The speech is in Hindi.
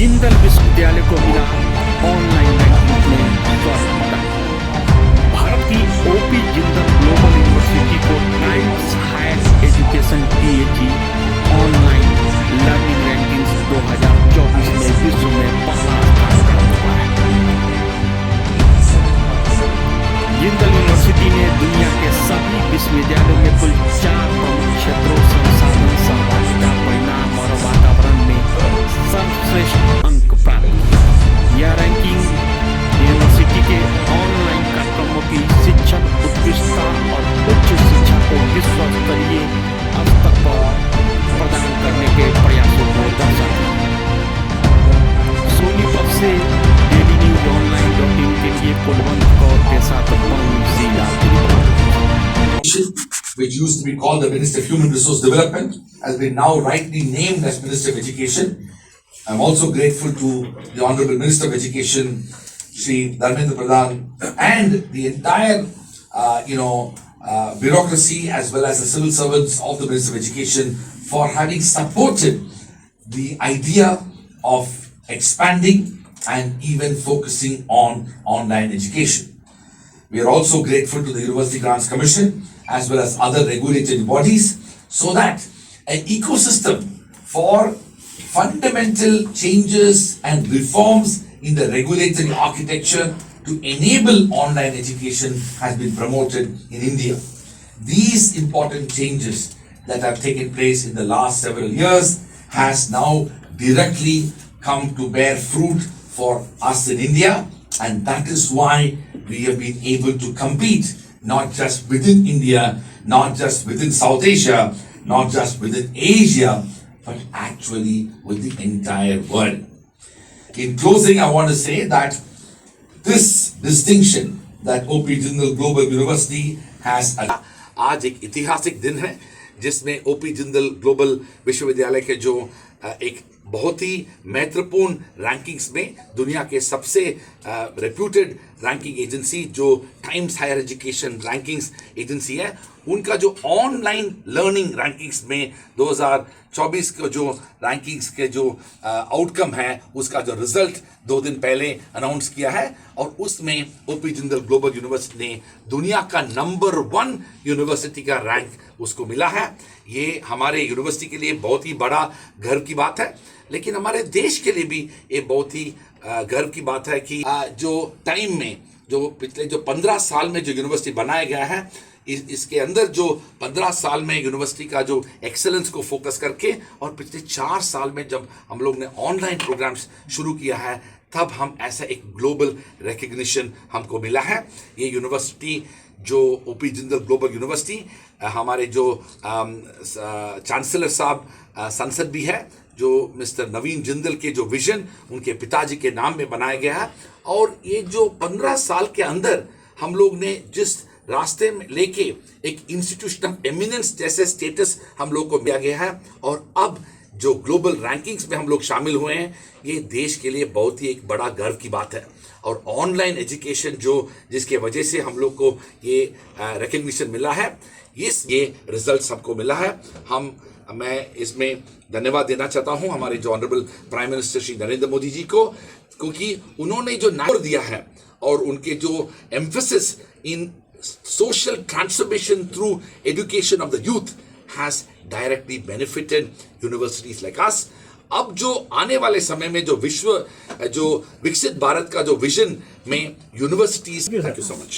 जिंदल विश्वविद्यालय को मिला ऑनलाइन रैंकिंग में फर्स्ट पदक। भारत की ओपी जिंदल ग्लोबल यूनिवर्सिटी को Times Higher Education PhD online learning rankings 2024 में विश्व में पहला स्थान प्राप्त हुआ है। जिंदल यूनिवर्सिटी ने दुनिया के सभी विश्वविद्यालयों में कुल 4 प्रमुख क्षेत्रों, संसाधन, सहभागिता, परिणाम और वातावरण में सर्वश्रेष्ठ अंक प्राप्त किए। यह रैंकिंग यूनिवर्सिटी के ऑनलाइन कार्यक्रमों की शिक्षण उत्कृष्टता और उच्च शिक्षा को विश्व स्तरीय स्तर पर प्रदान करने के प्रयासों को दर्शाता है। सोनीपत से डेली न्यूज online.in के लिए कुलवंत कौर के साथ which used to be called the Minister of Human Resource Development has been now rightly named as Minister of Education. I'm also grateful to the Honorable Minister of Education, Shri Dharmendra Pradhan, and the entire, bureaucracy as well as the civil servants of the Minister of Education for having supported the idea of expanding and even focusing on online education. We are also grateful to the University Grants Commission as well as other regulated bodies so that an ecosystem for fundamental changes and reforms in the regulatory architecture to enable online education has been promoted in India. These important changes that have taken place in the last several years has now directly come to bear fruit for us in India, and that is why we have been able to compete not just within India, not just within South Asia, not just within Asia, but actually with the entire world. In closing, I want to say that this distinction that OP Jindal Global University has आज एक ऐतिहासिक दिन है जिसमें ओपी जिंदल ग्लोबल विश्वविद्यालय के जो एक बहुत ही महत्वपूर्ण रैंकिंग्स में दुनिया के सबसे रेप्यूटेड रैंकिंग एजेंसी जो Times Higher Education rankings agency है, उनका जो ऑनलाइन लर्निंग रैंकिंग्स में 2024 के जो रैंकिंग्स के जो आउटकम है उसका जो रिजल्ट 2 दिन पहले अनाउंस किया है, और उसमें ओपी जिंदल ग्लोबल यूनिवर्सिटी ने दुनिया का नंबर 1 यूनिवर्सिटी का रैंक उसको मिला है। ये हमारे यूनिवर्सिटी के लिए बहुत ही बड़ा गर्व की बात है, लेकिन हमारे देश के लिए भी ये बहुत ही गर्व की बात है कि जो टाइम में जो पिछले जो 15 साल में जो यूनिवर्सिटी बनाया गया है, इसके अंदर जो 15 साल में यूनिवर्सिटी का जो एक्सेलेंस को फोकस करके और पिछले 4 साल में जब हम लोग ने ऑनलाइन प्रोग्राम्स शुरू किया है, तब हम ऐसा एक ग्लोबल रिकग्निशन हमको मिला है। ये यूनिवर्सिटी जो ओपी जिंदल ग्लोबल यूनिवर्सिटी हमारे जो चांसलर साहब संसद भी है, जो मिस्टर नवीन जिंदल के जो विजन उनके पिताजी के नाम में बनाया गया है, और ये जो 15 साल के अंदर हम लोग ने जिस रास्ते में लेके एक इंस्टीट्यूशन ऑफ एमिनेंस जैसे स्टेटस हम लोग को मिला गया है, और अब जो ग्लोबल रैंकिंग्स में हम लोग शामिल हुए हैं, ये देश के लिए बहुत ही एक बड़ा गर्व की बात है। और ऑनलाइन एजुकेशन जो जिसके वजह से हम लोग को ये रिकग्निशन मिला है, ये रिजल्ट हमको मिला है। मैं इसमें धन्यवाद देना चाहता हूं हमारे जो honourable prime minister Shri Narendra Modi ji को, क्योंकि उन्होंने जो नाम दिया है और उनके जो emphasis in social transformation through education of the youth has directly benefited universities like us. अब जो आने वाले समय में जो विकसित भारत का जो विजन में universities, thank you so much.